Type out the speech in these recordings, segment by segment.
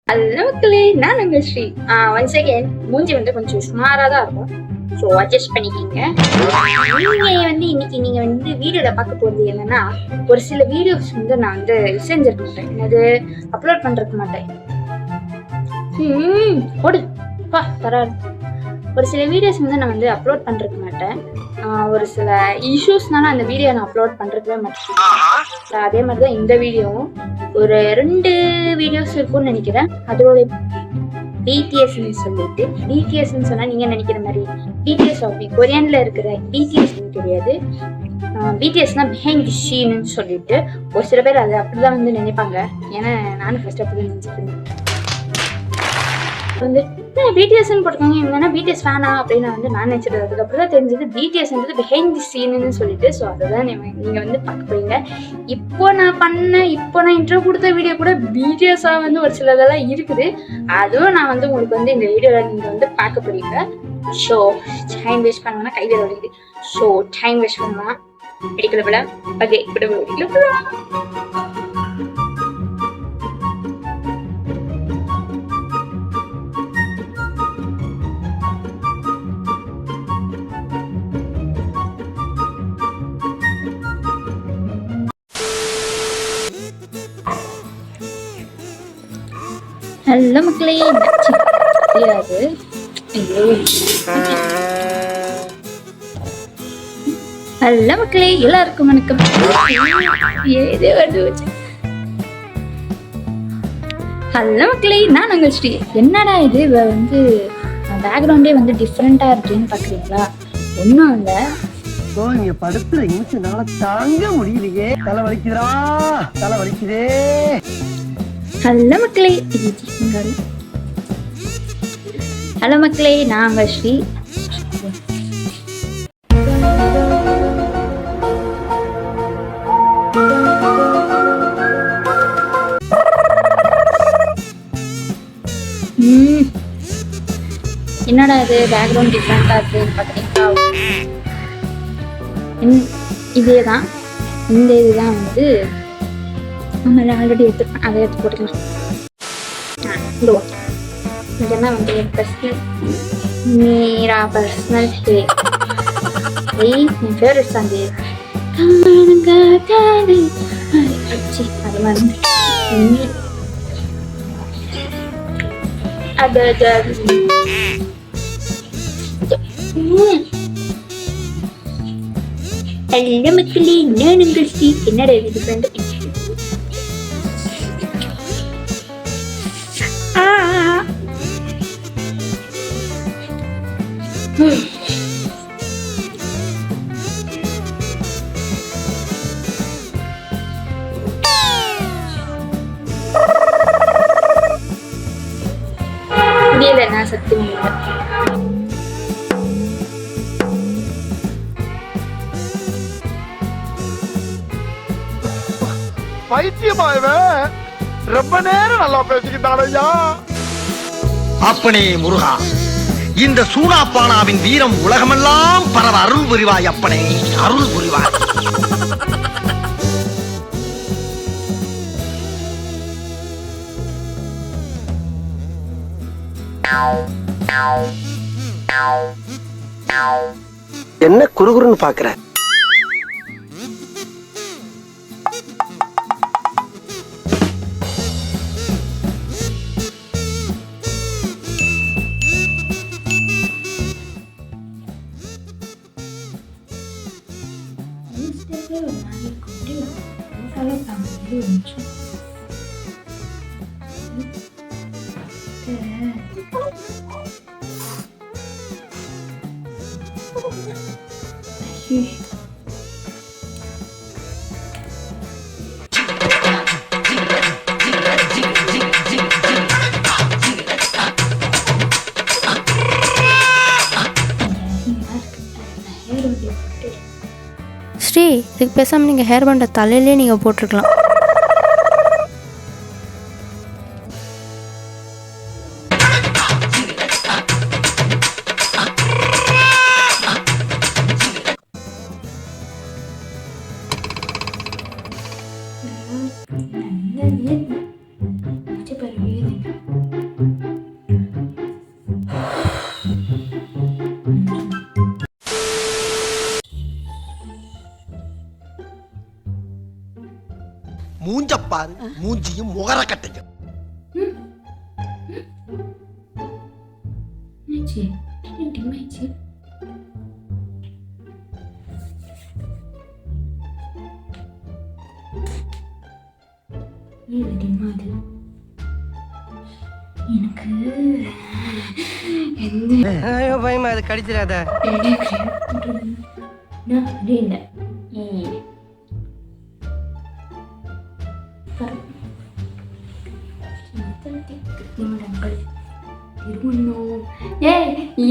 Hello மக்களே, நான் உங்கள் ஸ்ரீ. ஒன்ஸ் அகேன் மூஞ்சி வந்து கொஞ்சம் சுமாராக தான் இருக்கும். ஸோ அட்ஜஸ்ட் பண்ணிக்கிங்க. நீங்கள் வந்து இன்னைக்கு நீங்கள் வந்து வீடியோவில் பார்க்க போகிறது என்னன்னா, ஒரு சில வீடியோஸ் வந்து நான் வந்து செஞ்சிருக்க மாட்டேன், என்னது அப்லோட் பண்ணுறதுக்கு மாட்டேன். போடு பா தராது. ஒரு சில வீடியோஸ் வந்து நான் வந்து அப்லோட் பண்ணுறதுக்கு மாட்டேன். ஒரு சில இஷ்யூஸ்னால அந்த வீடியோ நான் அப்லோட் பண்ணுறதுக்கவே மாட்டேன். அதே மாதிரி தான் இந்த வீடியோவும் ஒரு 2 வீடியோஸ் இருக்கும்னு நினைக்கிறேன். அதோட பிடிஎஸ்ன்னு சொல்லிட்டு, பிடிஎஸ்ன்னு சொன்னா நீங்க நினைக்கிற மாதிரி பிடிஎஸ் கொரியன்ல இருக்கிற பிடிஎஸ் கிடையாது. பிடிஎஸ்னா பிஹைண்ட் தி சீன்னு சொல்லிட்டு ஒரு சில பேர் அதை அப்படிதான் வந்து நினைப்பாங்க. ஏன்னா நானும் ஃபர்ஸ்ட் அப்படிதான் நினைச்சிட்டு இருந்தேன். வந்து பிடிஎஸ்ன்னு போட்டுக்கோங்க, இவங்கன்னா பிடிஎஸ் ஃபேனா அப்படின்னு வந்து நான் நினைச்சிட்டு, அதுக்கப்புறம் தான் தெரிஞ்சது பிடிஎஸ்ன்றது பிஹைண்ட் தி சீன்னு சொல்லிட்டு. ஸோ அதை தான் நீங்க வந்து பார்க்க போறீங்க. இப்போ நான் இன்ட்ரோ கொடுத்த வீடியோ கூட பிடிஎஸ்ஸா வந்து ஒரு சிலதெல்லாம் இருக்குது. அதுவும் நான் வந்து உங்களுக்கு வந்து இந்த வீடியோல நீங்க வந்து பார்க்க போறீங்க. ஸோ டைம் வேஸ்ட் பண்ணணும்னா கையில் வலிக்குது. ஸோ டைம் வேஸ்ட் பண்ணலாம் அடிக்கல போல. ஓகே அடிக்கல போலாம். ஹலோ மக்களே, தெரியாது. ஹலோ மக்களே, எல்லாருக்கும் வணக்கம். ஏதே வந்து ஹலோ மக்களே, நான் உங்கள் ஸ்ரீ. என்னடா இது வந்து பேக்ரவுண்டே வந்து டிஃப்ரெண்டா இருக்குன்னு பாக்குறீங்களா? ஒன்றும் இல்லை, நீங்க படுத்துற நிமிஷம்னால தாங்க முடியலையே. தலை வலிக்குதே. ஹலோ மக்களே, ஹலோ மக்களே, நான் உங்கள் ஸ்ரீ. என்னடா இது பேக்ரவுண்ட் டிஃப்ரெண்டா இருக்குன்னு பார்த்தீங்களா? இதே தான், இந்த இதுதான் வந்து நம்ம ஆல்ரெடி எடுத்துருப்பேன், அதை எடுத்து போட்டுக்கலாம். இதெல்லாம் வந்து என் பர்சனல் மீரா பர்சனல் என் ஃபேவரட் சாங் அது மாதிரி ஹலோ மக்களே, நான் உங்கள் ஸ்ரீ. என்னடா இது டிஃப்ரெண்ட்? முடியல, நான் சக்தி முடியல. பைத்தியமாயவன் ரொம்ப நேரம் நல்லா பேசிக்கிட்டானையா. அப்பனே முருகா, இந்த சூனாப்பானாவின் வீரம் உலகமெல்லாம் பரவ அருள் புரிவாய். அப்பனே அருள் புரிவாய். என்ன குறுகுறுன்னு பாக்குற? ஸ்ரீ, இதுக்கு பேசாமல் நீங்கள் ஹேர் பேண்டை தலையிலே நீங்கள் போட்டிருக்கலாம். Aja baru ini. பாரு, மூஞ்சியும் முகர கட்டையும். எனக்கு பயமா அது கடிச்சிடாத.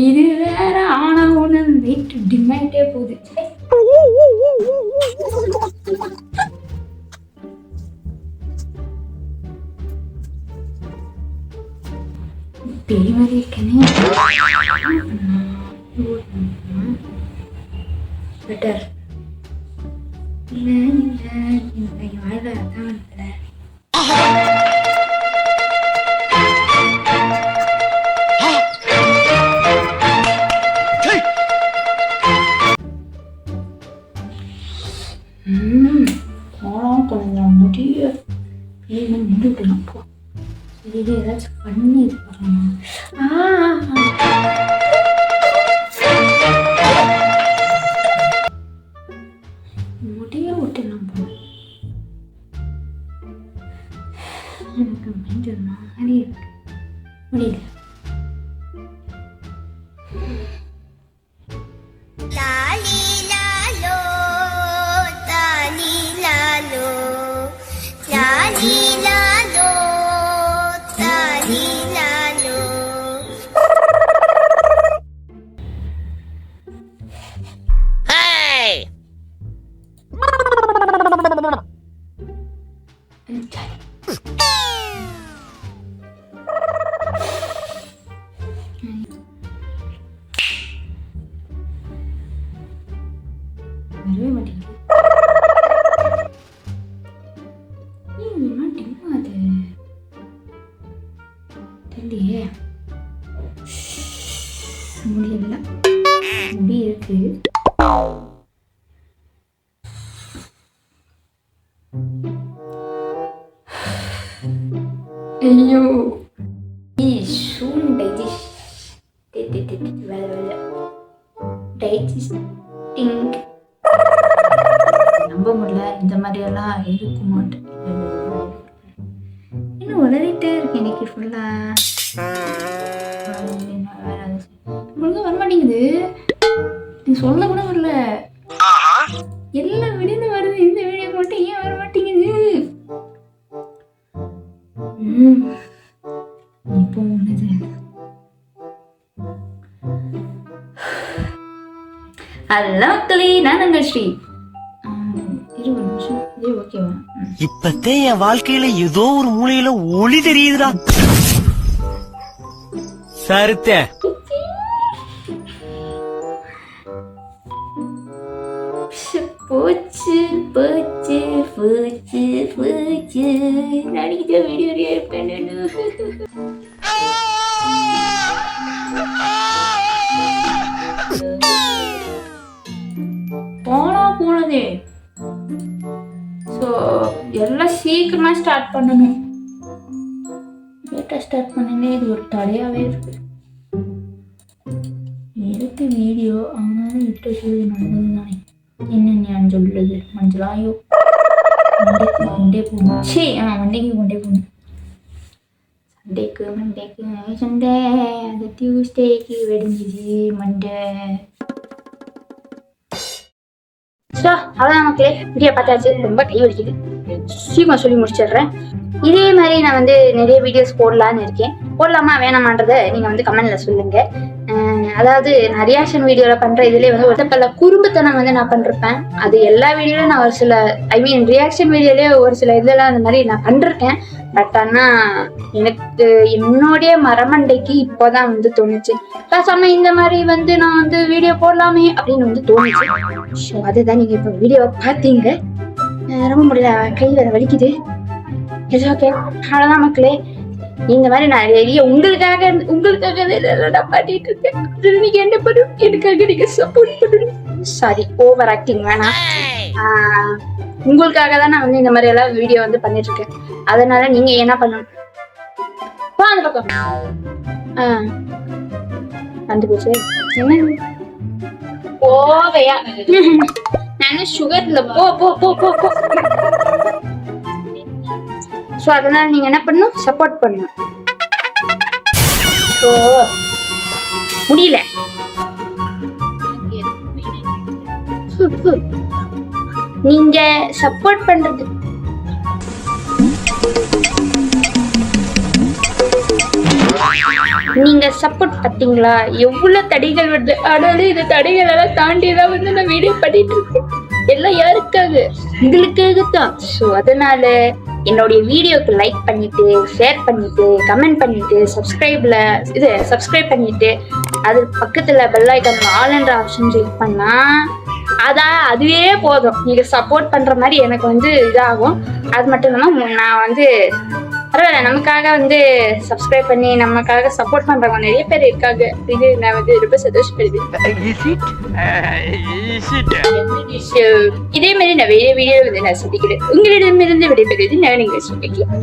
இது வேற ஆனா ஒண்ணு வெயிட் டிமாண்டே போகுது. பெரிய மாதிரி இருக்கேனே. பெட்டர் வாயில அதான் கொஞ்சம் முடிய நின்று விடலாம். போ சரி, ஏதாச்சும் பண்ணி இது பண்ணலாம். முடிய விட்டுலாம் போ. எனக்கு மைண்ட் மாதிரி இருக்கு. முடியல. வரவே மாட்டேங்குது. அது தெரியலையே. முடியல. முடி இருக்கு. ஐயோ சூன் டைஜஸ்டிங் நம்ப முடியல. இந்த மாதிரி எல்லாம் இருக்குமாட்டு இன்னும் உளறிட்டே இருக்கு இன்னைக்கு ஃபுல்லா. ஒழுங்கா வரமாட்டேங்குது. நீ சொல்ல கூட வரல. எல்லா வீடியோ வருது, இந்த வீடியோ மட்டும் ஏன் வர மாட்டேங்குது? இப்போ ஒண்ணுது. ஹலோ மக்களே, நான் உங்கள் ஸ்ரீ. 20 நிமிஷம் இது ஓகேவா? இப்பத்தே என் வாழ்க்கையில ஏதோ ஒரு மூலையில ஒளி தெரியுதுடா. சருத்த போச்சு போச்சு போச்சு போச்சு. நடிக்கிற வீடியோ இருப்பேன். போனதே. ஸோ எல்லாம் சீக்கிரமா ஸ்டார்ட் பண்ணணும். லேட்டாக ஸ்டார்ட் பண்ணனே இது ஒரு தலையாவே இருக்கு. எதுக்கு வீடியோ ஆனாலும் விட்டு செய்து நடந்தது தானே. என்ன நான் சொல்லுது மஞ்சளாயோ மண்டே போகணும். சரி மண்டேக்கு கொண்டே போகணும். மண்டேக்கு சண்டே, அது டியூஸ்டேக்கு வெடிஞ்சிச்சு மண்டே. ஸோ அதான் மக்களே, வீடியோ பார்த்தாச்சு. ரொம்ப கை வலிக்குது. சீக்கிரம் சொல்லி முடிச்சிடுறேன். இதே மாதிரி நான் வந்து நிறைய வீடியோஸ் போடலான்னு இருக்கேன். போடலாமா வேணாமான்றதை நீங்கள் வந்து கமெண்ட்ல சொல்லுங்க. அதாவது நான் ரியாக்ஷன் வீடியோவில் பண்ணுற இதுலேயே வந்து ஒரு பல குறும்புத்தனம் வந்து நான் பண்ணிருப்பேன். அது எல்லா வீடியோலையும் நான் ஒரு சில ரியாக்ஷன் வீடியோலேயே ஒரு சில இதெல்லாம் அந்த மாதிரி நான் பண்ணிருக்கேன். பட் ஆனால் எனக்கு என்னுடைய மரமண்டைக்கு இப்போதான் வந்து தோணுச்சு. பேசாம இந்த மாதிரி வந்து நான் வந்து வீடியோ போடலாமே அப்படின்னு வந்து தோணுச்சு. ஸோ அதுதான் நீங்கள் இப்போ வீடியோவை பார்த்தீங்க. ரொம்ப முடியல, கை வேற வலிக்குது. ஓகே, அவ்வளோதான் மக்களே. இந்த மாதிரி நான் நிறைய உங்களுக்காக நான் பாட்டிட்டு இருக்கேன். நீங்க என்ன பண்ணும், எனக்காக நீங்க சப்போர்ட் பண்ணணும். சாரி, ஓவர் ஆக்டிங் வேணாம். உங்களுக்காக தான் நான் வந்து இந்த மாதிரி எல்லாம் வீடியோ வந்து பண்ணிட்டு இருக்கேன். அதனால நீங்க என்ன பண்ணணும், போ அந்த பக்கம். வந்து போச்சு என்ன போவையா? நான் சுகர் இல்ல, போ போ போ போ போ. சோ அதனால நீங்க என்ன பண்ணணும், சப்போர்ட் பண்ணணும். சோ முடியல. நீங்க சப்போர்ட் பண்றது நீங்க சப்போர்ட் பார்த்தீங்களா, எவ்வளவு தடைகள் வருது. ஆனாலும் இந்த தடைகள் எல்லாம் தாண்டிதான் வந்து நான் வீடியோ பண்ணிட்டு இருக்கேன். எல்லாம் யாருக்காக, உங்களுக்காகத்தான். ஸோ அதனால என்னுடைய வீடியோக்கு லைக் பண்ணிட்டு, ஷேர் பண்ணிட்டு, கமெண்ட் பண்ணிட்டு, சப்ஸ்கிரைப் பண்ணிட்டு, அது பக்கத்துல பெல் ஐக்கான் ஆல்ன்ற ஆப்ஷன் கிளிக் பண்ணா அதுவே போதும். நீங்க சப்போர்ட் பண்ற மாதிரி எனக்கு வந்து இதாகும். அது மட்டும் இல்லாம நான் வந்து பரவாயில்ல, நமக்காக வந்து சப்ஸ்கிரைப் பண்ணி நமக்காக சப்போர்ட் பண்றவங்க நிறைய பேர் இருக்காங்க. இது நான் வந்து ரொம்ப சந்தோஷப்படுது. இதே மாதிரி நான் வேற வீடியோ வந்து நான் சந்திக்கிறேன். உங்களிடமிருந்து விடைபெறுவது நான், நீங்க சொல்லிக்கலாம்.